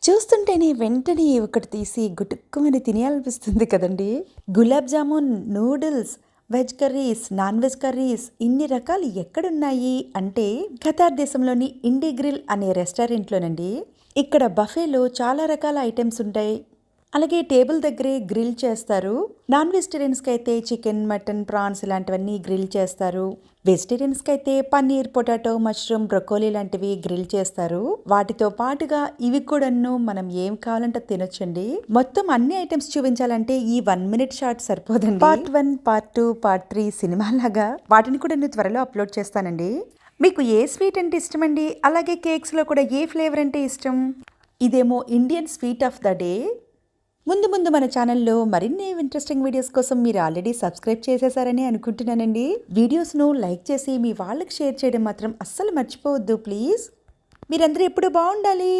చూస్తుంటేనే వెంటనే ఒకటి తీసి గుటుక్కుమని తినేయాలనిపిస్తుంది కదండీ! Gulab jamun, noodles, veg curries, non veg curries ఇన్ని రకాలు ఎక్కడున్నాయి అంటే ఖతార్ దేశంలోని ఇండి గ్రిల్ అనే రెస్టారెంట్‌లోనండి. ఇక్కడ బఫేలో చాలా రకాల ఐటెమ్స్ ఉంటాయి. అలాగే టేబుల్ దగ్గరే గ్రిల్ చేస్తారు. నాన్ వెజిటేరియన్స్‌కి అయితే చికెన్, మటన్, ప్రాన్స్ ఇలాంటివన్నీ గ్రిల్ చేస్తారు. వెజిటేరియన్స్‌కి అయితే పన్నీర్, పొటాటో, మష్రూమ్, బ్రొకోలీ లాంటివి గ్రిల్ చేస్తారు. వాటితో పాటుగా ఇవి కూడాను మనం ఏం కావాలంటే తినొచ్చండి. మొత్తం అన్ని ఐటెమ్స్ చూపించాలంటే ఈ 1 మినిట్ షార్ట్ సరిపోదండి. పార్ట్ 1, పార్ట్ 2, పార్ట్ 3 సినిమాలాగా వాటిని కూడా నేను త్వరలో అప్లోడ్ చేస్తానండి. మీకు ఏ స్వీట్ అంటే ఇష్టమండి? అలాగే కేక్స్‌లో కూడా ఏ ఫ్లేవర్ అంటే ఇష్టం? ఇదేమో Indian sweet of the day. ముందు ముందు మన ఛానల్లో మరిన్ని ఇంట్రెస్టింగ్ వీడియోస్ కోసం మీరు ఆల్రెడీ సబ్స్క్రైబ్ చేసేసారని అనుకుంటున్నానండి. వీడియోస్ను లైక్ చేసి మీ వాళ్ళకి షేర్ చేయడం మాత్రం అస్సలు మర్చిపోవద్దు ప్లీజ్. మీరందరూ ఎప్పుడు బాగుండాలి.